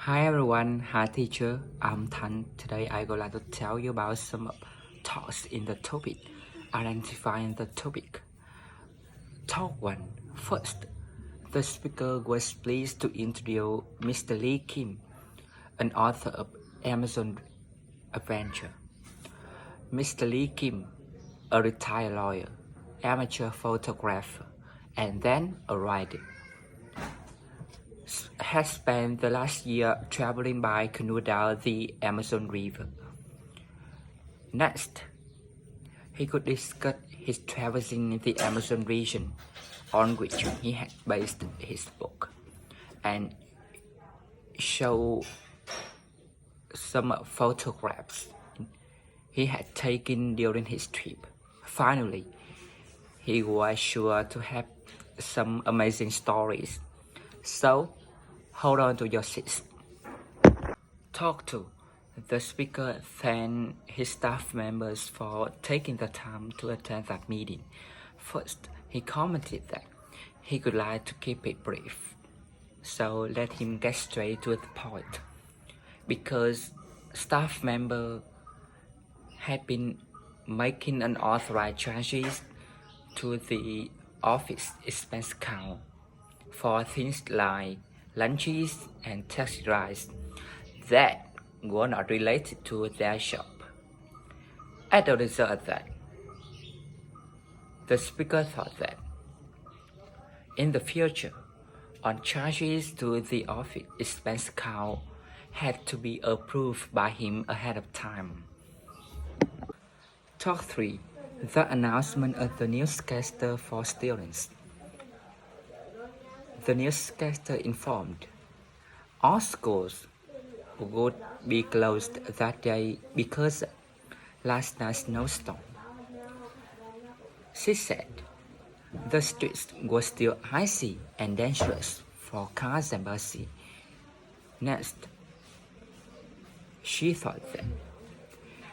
Hi everyone, hi teacher, I'm Tan. Today I would like to tell you about some thoughts in the topic, identifying the topic. Talk 1. First, the speaker was pleased to introduce Mr. Lee Kim, an author of Amazon Adventure. Mr. Lee Kim, a retired lawyer, amateur photographer, and then a writer, has spent the last year traveling by canoe down the Amazon River. Next, he could discuss his travels in the Amazon region, on which he had based his book, and show some photographs he had taken during his trip. Finally, he was sure to have some amazing stories. So, hold on to your seats. Talk 2. The speaker thanked his staff members for taking the time to attend that meeting. First, he commented that he would like to keep it brief, so let him get straight to the point. Because staff members had been making unauthorized charges to the office expense account for things like lunches and taxi rides that were not related to their shop. As a result of that, the speaker thought that in the future, on charges to the office expense account had to be approved by him ahead of time. Talk 3. The announcement of the newscaster for students. The newscaster informed all schools would be closed that day because of last night's snowstorm. She said the streets were still icy and dangerous for cars and buses. Next, she thought that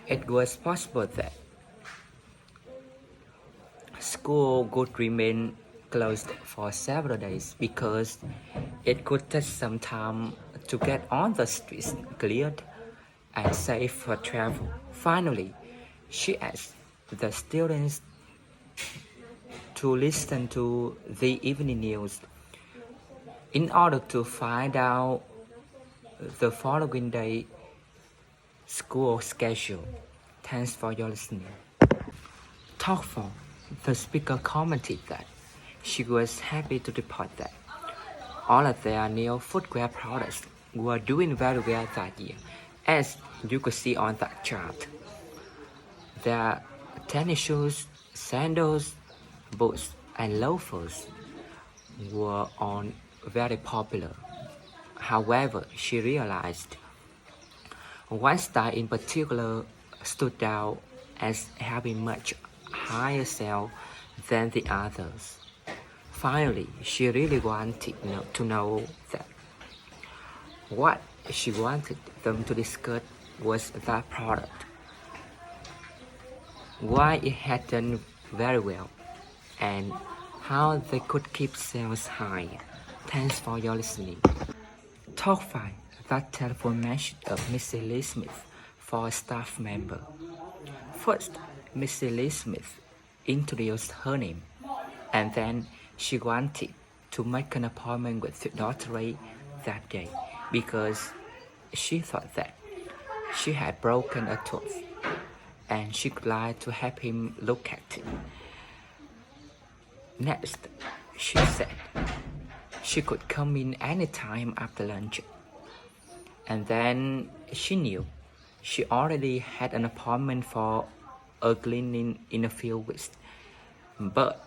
it was possible that school would remain closed for several days because it could take some time to get all the streets cleared and safe for travel. Finally, she asked the students to listen to the evening news in order to find out the following day school schedule. Thanks for your listening. Talk 4. The speaker commented that she was happy to report that all of their new footwear products were doing very well that year, as you could see on that chart. Their tennis shoes, sandals, boots, and loafers were all very popular. However, she realized one style in particular stood out as having much higher sale than the others. Finally, she really wanted to know that what she wanted them to discuss was that product, why it had done very well, and how they could keep sales high. Thanks for your listening. Talk 5. That telephone message of Mrs. Lee Smith for a staff member. First, Mrs. Lee Smith introduced her name, and then she wanted to make an appointment with Dr. Ray that day because she thought that she had broken a tooth and she would like to have him look at it. Next, she said she could come in any time after lunch. And then she knew she already had an appointment for a cleaning in a few weeks, but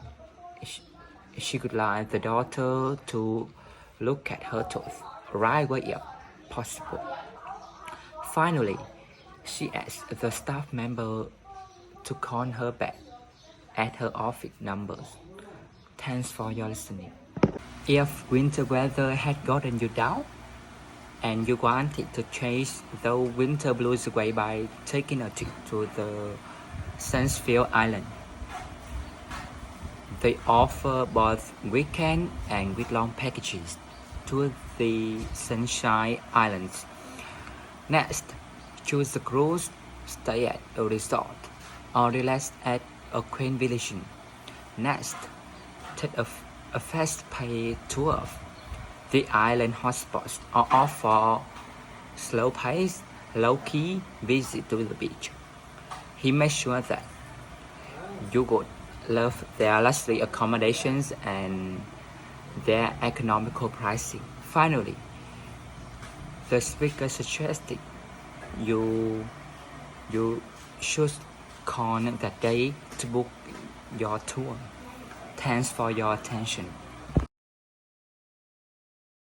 she would like the doctor to look at her tooth right away if possible. Finally, she asked the staff member to call her back at her office numbers. Thanks for your listening. If winter weather had gotten you down, and you wanted to chase the winter blues away by taking a trip to the Sunfield Island, they offer both weekend and week-long packages. to the Sunshine Islands. Next, choose a cruise, stay at a resort, or relax at a quaint village. Next, take a fast-paced tour of the island hotspots or offer slow-paced, low-key visit to the beach. He made sure that you would love their luxury accommodations and their economical pricing. Finally, the speaker suggested you you should call that day to book your tour. Thanks for your attention.